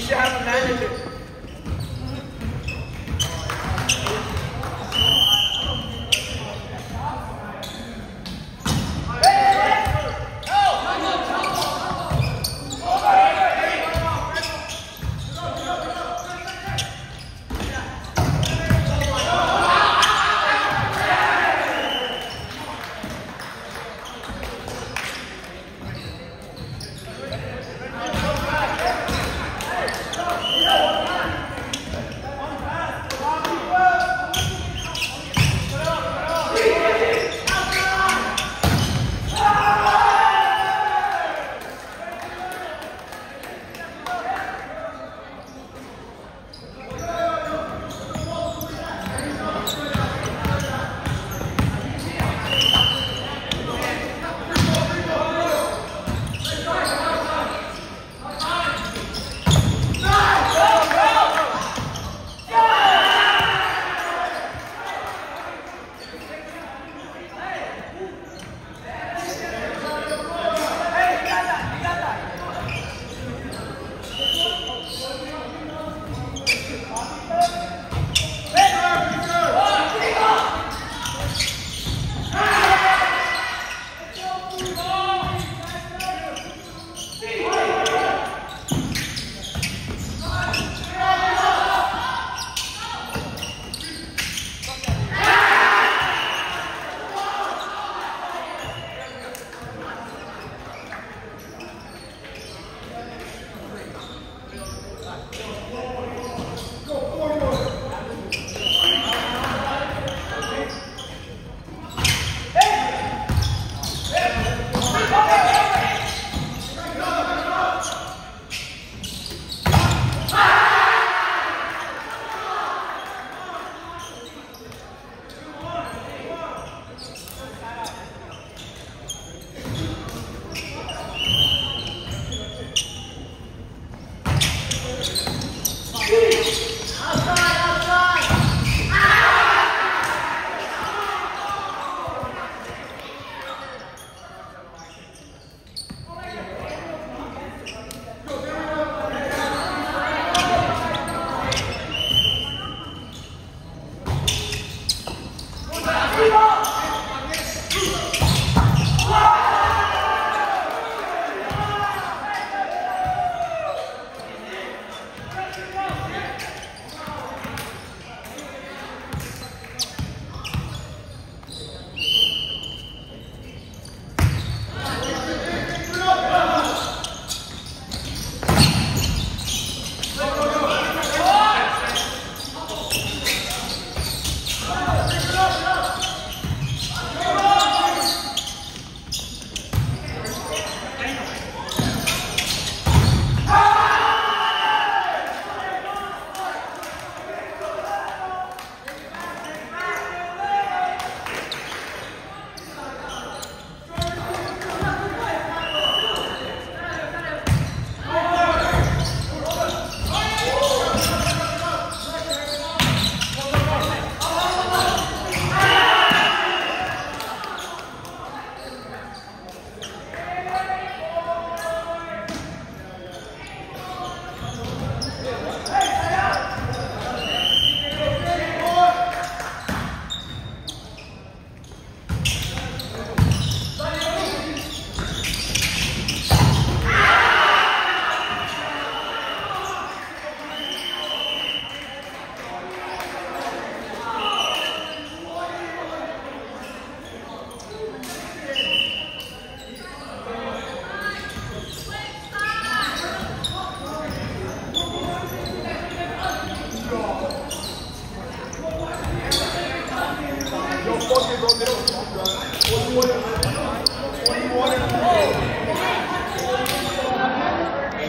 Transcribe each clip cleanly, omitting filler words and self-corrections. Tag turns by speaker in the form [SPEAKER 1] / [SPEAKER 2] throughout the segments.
[SPEAKER 1] should have a manager.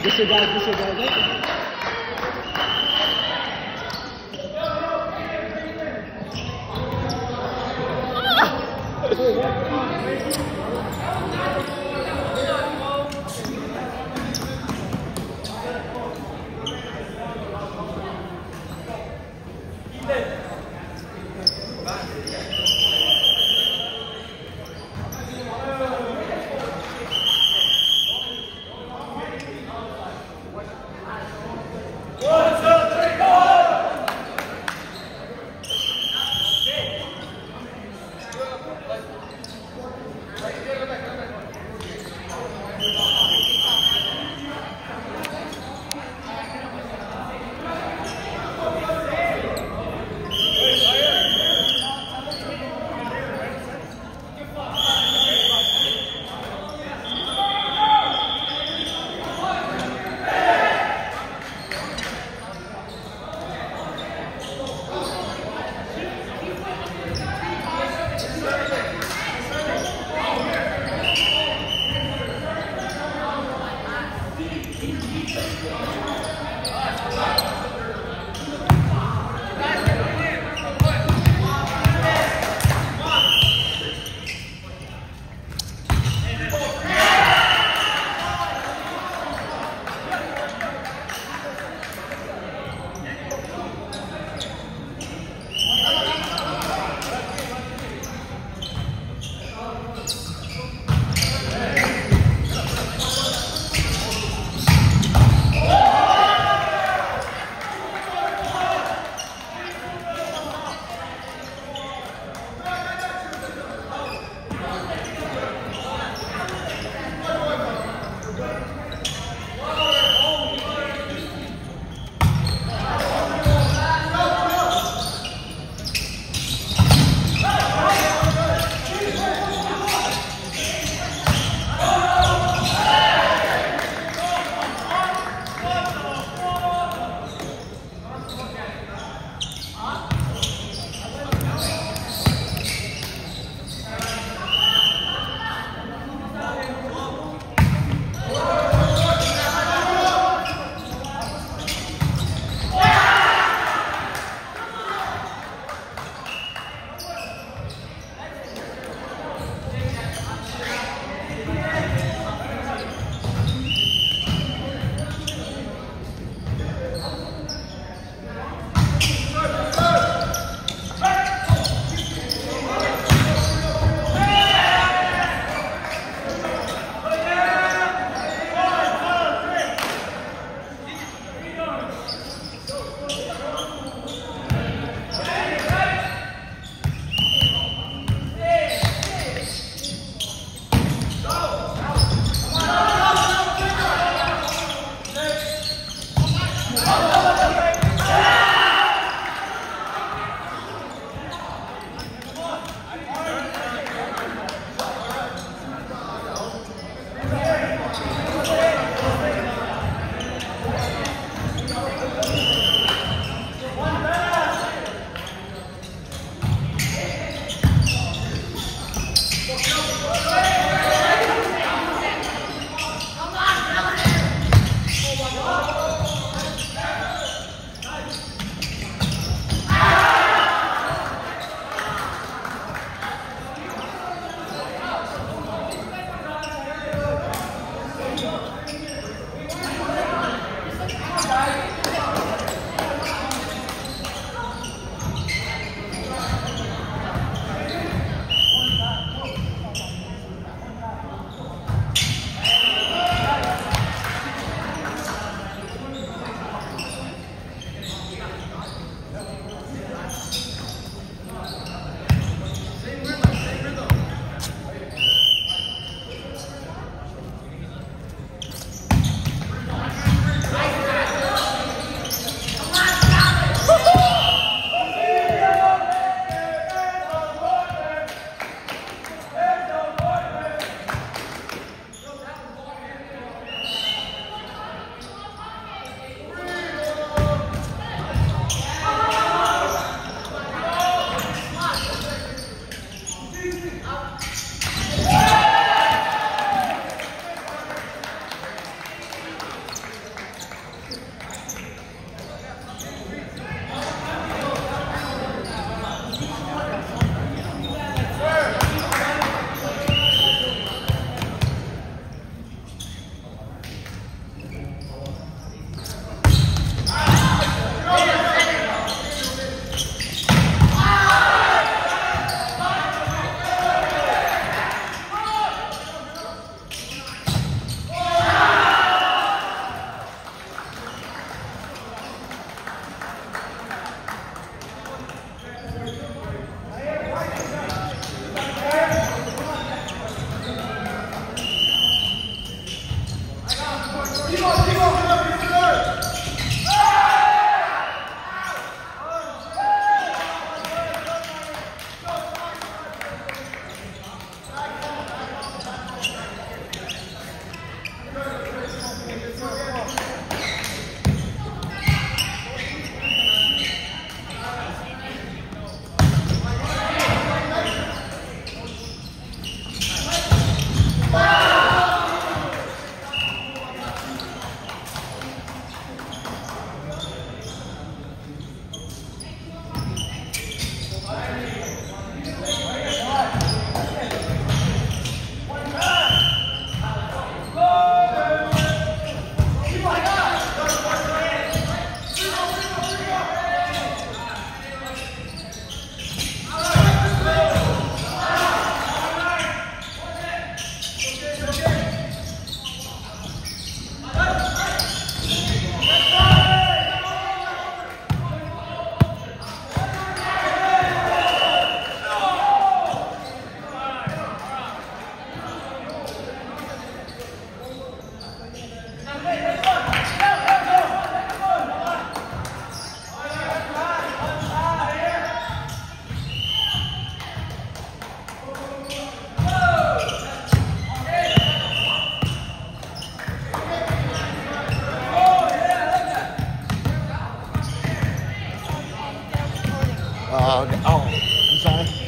[SPEAKER 2] Get your guys. okay. Oh, I'm sorry.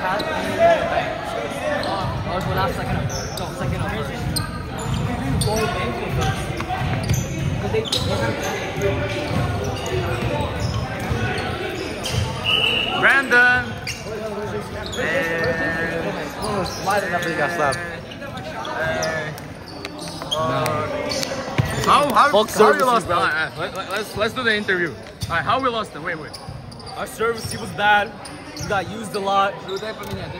[SPEAKER 1] pass. That was the last second. No, second of first.
[SPEAKER 3] Brandon.
[SPEAKER 2] Why did he got slapped?
[SPEAKER 3] How you
[SPEAKER 2] service
[SPEAKER 3] lost
[SPEAKER 2] is
[SPEAKER 3] that? Let's do the interview. Alright, how we lost them? Wait.
[SPEAKER 1] Our service was bad. We got used a lot.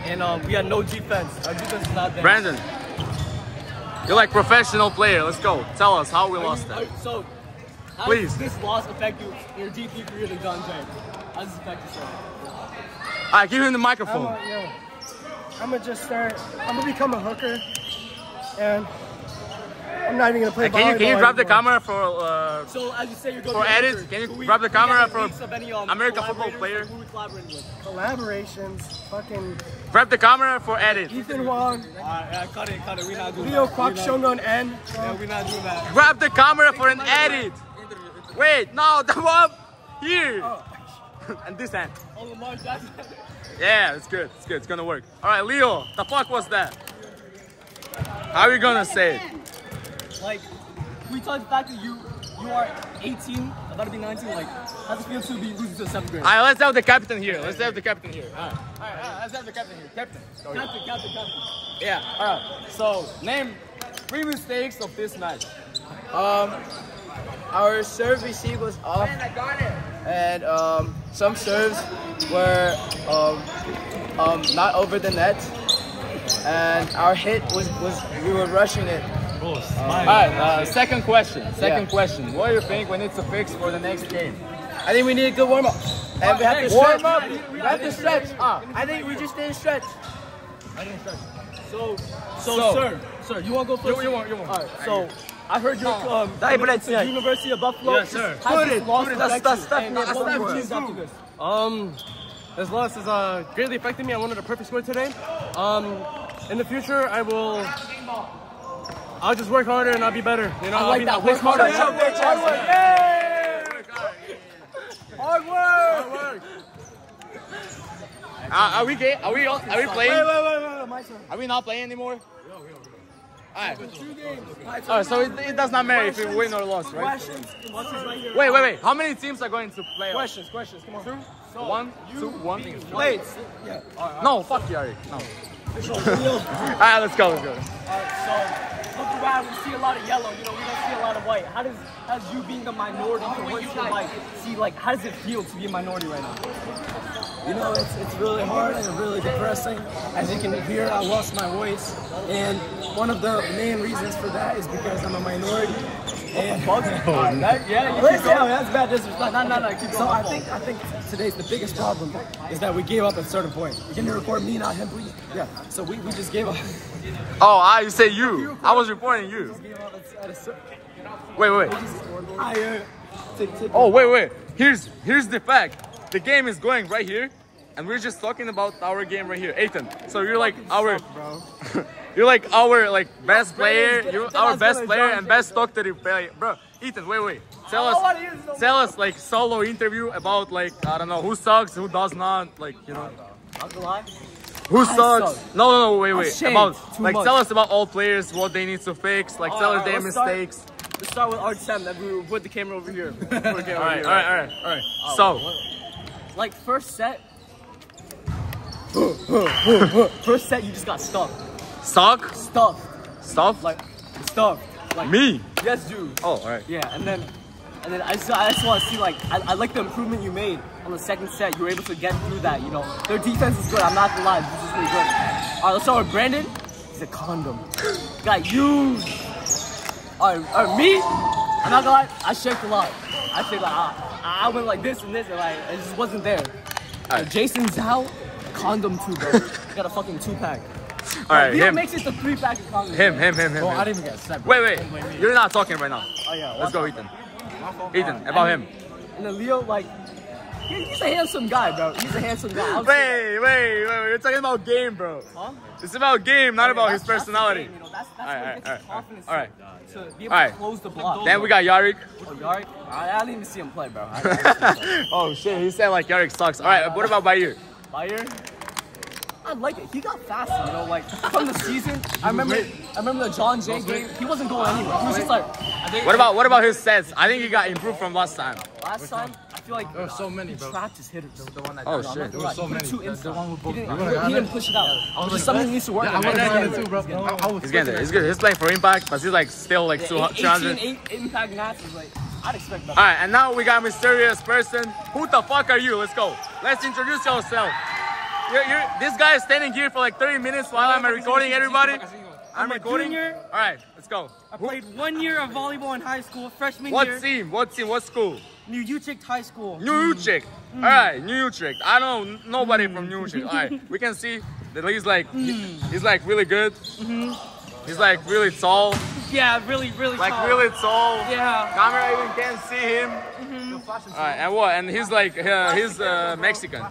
[SPEAKER 1] And we had no defense. Our defense is not there.
[SPEAKER 3] Brandon, you're like professional player. Let's go. Tell us how we lost them.
[SPEAKER 1] So, how
[SPEAKER 3] Please.
[SPEAKER 1] does this loss affect you, your DP career to John Jay? How does this affect you, sir?
[SPEAKER 3] Alright, give him the microphone.
[SPEAKER 4] I'm gonna become a hooker, and I'm not even gonna play volleyball.
[SPEAKER 3] Can you grab the
[SPEAKER 4] anymore.
[SPEAKER 3] camera for
[SPEAKER 1] So, as you say, you're going
[SPEAKER 3] for
[SPEAKER 1] to
[SPEAKER 3] edits? Can you grab the camera for American football
[SPEAKER 1] player?
[SPEAKER 3] player?
[SPEAKER 1] Who we collaborating with?
[SPEAKER 4] Collaborations, fucking
[SPEAKER 3] Grab the camera for edit.
[SPEAKER 4] Ethan Wong,
[SPEAKER 1] Cut it. We're not doing
[SPEAKER 4] Leo
[SPEAKER 1] that.
[SPEAKER 4] Kwak Shongon N.
[SPEAKER 1] Yeah, we're not doing that.
[SPEAKER 3] Grab the camera for an edit. Wait, no, the one here. And this hand.
[SPEAKER 1] Oh, Lamar Jackson.
[SPEAKER 3] Yeah, it's good. It's gonna work. All right, Leo, the fuck was that? How are you gonna say it?
[SPEAKER 1] Like, we talk the fact that you are 18, about to be 19. Like, how does it feel to be losing to the 7th grade?
[SPEAKER 3] All right, let's have the captain here. All right, let's have the captain here. Captain.
[SPEAKER 1] Captain.
[SPEAKER 3] Yeah. All right. So, name 3 mistakes of this match.
[SPEAKER 5] Our serve receive was off, and some serves were not over the net, and our hit was we were rushing it.
[SPEAKER 3] All right. Second question. What do you think we need to fix for the next game?
[SPEAKER 5] I think we need a good warm up, and we have to stretch.
[SPEAKER 3] Warm up.
[SPEAKER 5] We have to stretch. I think we just didn't stretch.
[SPEAKER 1] So, sir, you want to go first?
[SPEAKER 3] You want.
[SPEAKER 1] All right, so I heard you're to University of Buffalo.
[SPEAKER 3] Yes, sir.
[SPEAKER 1] Put it.
[SPEAKER 2] That's
[SPEAKER 4] This loss has greatly affected me. I wanted a perfect score today. In the future, I'll just work harder and I'll be better. You know,
[SPEAKER 1] I like that. Work harder.
[SPEAKER 3] Hard work. Are we playing? Are we not playing anymore? Alright. Alright, so it does not matter if we win or lose, right? Wait. How many teams are going to play?
[SPEAKER 4] Questions. Come on.
[SPEAKER 3] 1, 2, 1.
[SPEAKER 1] Wait.
[SPEAKER 3] No, fuck Yari. No. Alright, let's go.
[SPEAKER 1] Alright, so look around, we see a lot of yellow, you know, we don't see a lot of white. How does you being a minority convert to white? See, like, how does it feel to be a minority right now?
[SPEAKER 6] You know, it's really hard and really depressing. As you can hear, I lost my voice, and one of the main reasons for that is because I'm a minority. And
[SPEAKER 1] that's bad disrespect. No, keep going.
[SPEAKER 6] so I think today's the biggest problem is that we gave up at a certain point. Can you record me, not him, please? Yeah. So we just gave up.
[SPEAKER 3] Oh, you say you. I was reporting you.
[SPEAKER 6] Gave up at a certain.
[SPEAKER 3] Wait. Oh, wait. Here's the fact. The game is going right here, and we're just talking about our game right here, Ethan. So you're like our, you're like our best player. You're our best player and best talkative player, bro. Ethan, wait. Tell us like solo interview about like I don't know who sucks, who does not, like you know. Who sucks? No, wait. About tell us about all players, what they need to fix, like tell us their mistakes.
[SPEAKER 1] Let's start with Artem. Then we will put the camera over here.
[SPEAKER 3] All right. So,
[SPEAKER 1] like first set, you just got stuffed.
[SPEAKER 3] Stuff?
[SPEAKER 1] Like stuffed. Like
[SPEAKER 3] Me?
[SPEAKER 1] Yes, dude.
[SPEAKER 3] Oh, alright.
[SPEAKER 1] Yeah, and then I just want to see like I like the improvement you made on the second set. You were able to get through that. You know, their defense is good. I'm not gonna lie, this is really good. All right, let's start with Brandon. He's a condom. Got used. All right, me. I'm not gonna lie. I shaked a lot. I went like this and this, and like it just wasn't there.
[SPEAKER 3] Right.
[SPEAKER 1] Jason Zhao, condom too, bro. Got a fucking 2-pack.
[SPEAKER 3] Alright,
[SPEAKER 1] Leo
[SPEAKER 3] him.
[SPEAKER 1] makes it to 3-pack of condoms.
[SPEAKER 3] Him.
[SPEAKER 1] Oh, I didn't even get a set.
[SPEAKER 3] Wait. You're not talking right now.
[SPEAKER 1] Oh yeah.
[SPEAKER 3] Let's go, Ethan. Ethan, about him.
[SPEAKER 1] And then Leo, like, he's a handsome guy, bro. He's a handsome guy.
[SPEAKER 3] Wait. You're talking about game, bro.
[SPEAKER 1] Huh?
[SPEAKER 3] It's about game, not about his
[SPEAKER 1] That's
[SPEAKER 3] personality.
[SPEAKER 1] the game, you know, that's
[SPEAKER 3] Alright,
[SPEAKER 1] what gets his confidence
[SPEAKER 3] alright.
[SPEAKER 1] to be able to close the block.
[SPEAKER 3] Then we got Yarik.
[SPEAKER 1] Oh, Yarik? I didn't even see him play, bro.
[SPEAKER 3] Oh shit, he said like Yarik sucks. Alright, what about Bayir?
[SPEAKER 1] Bayern? I like it. He got faster, you know, like from the season. I remember the John Jay game. He wasn't going anywhere. He was just like.
[SPEAKER 3] What about his sets? I think he got improved from last time.
[SPEAKER 1] Last time, I feel like
[SPEAKER 2] There were so many,
[SPEAKER 1] he
[SPEAKER 2] bro.
[SPEAKER 1] trapped his hitters.
[SPEAKER 3] Oh shit.
[SPEAKER 2] There were so many.
[SPEAKER 1] Too
[SPEAKER 2] The
[SPEAKER 1] inside.
[SPEAKER 2] one with both.
[SPEAKER 1] He didn't push it out. Just something he needs to work
[SPEAKER 2] I
[SPEAKER 1] on.
[SPEAKER 2] would have done it too, bro.
[SPEAKER 3] He's getting there. He's good. He's playing for Impact, but he's like still like 200.
[SPEAKER 1] 18 impact matches, like I'd expect that.
[SPEAKER 3] All right, and now we got mysterious person. Who the fuck are you? Let's go. Let's introduce yourself. This guy is standing here for like 30 minutes while I'm recording everybody. I'm recording.
[SPEAKER 7] junior.
[SPEAKER 3] All right, let's go.
[SPEAKER 7] I played 1 year of volleyball in high school, freshman
[SPEAKER 3] What
[SPEAKER 7] year.
[SPEAKER 3] team? What team? What school?
[SPEAKER 7] New Utrecht High School.
[SPEAKER 3] New Utrecht. All right, New Utrecht. I don't know nobody from New Utrecht. All right, we can see that he's like he's like really good. He's like really tall.
[SPEAKER 7] Yeah, really
[SPEAKER 3] Like
[SPEAKER 7] tall.
[SPEAKER 3] really tall.
[SPEAKER 7] Yeah.
[SPEAKER 3] Camera even can't see him. Alright, and what? And he's like, he's Mexican.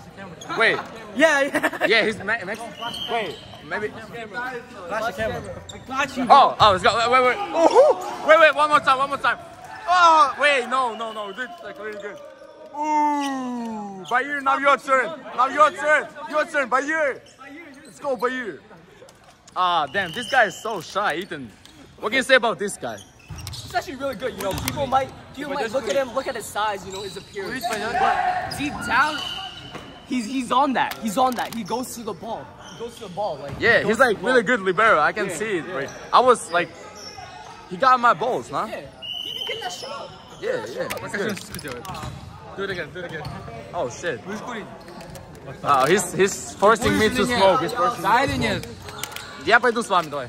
[SPEAKER 3] Wait,
[SPEAKER 7] Yeah.
[SPEAKER 3] yeah, he's Mexican. Wait, maybe.
[SPEAKER 7] I got you.
[SPEAKER 3] Oh, let's go. Wait. Oh, wait, one more time. Oh, wait, no. Dude, like really good. Ooh, Bayir, now your turn. Your turn, Bayir. Let's go, Bayir. Ah, damn, this guy is so shy, Ethan. What can you say about this guy?
[SPEAKER 1] It's actually really good. You know, people might look at him, look at his size, you know, his appearance. But deep down, he's on that. He goes to the ball. Like
[SPEAKER 3] Yeah,
[SPEAKER 1] he
[SPEAKER 3] he's
[SPEAKER 1] goes to
[SPEAKER 3] like
[SPEAKER 1] the
[SPEAKER 3] really
[SPEAKER 1] ball.
[SPEAKER 3] good libero. I can see it. Right? I was like, he got my balls, huh?
[SPEAKER 1] Yeah, he can get that shot up.
[SPEAKER 3] Yeah. That's good.
[SPEAKER 2] Do it again.
[SPEAKER 3] Oh shit. He's forcing me to smoke. He's forcing me to smoke. Я пойду с вами, давай.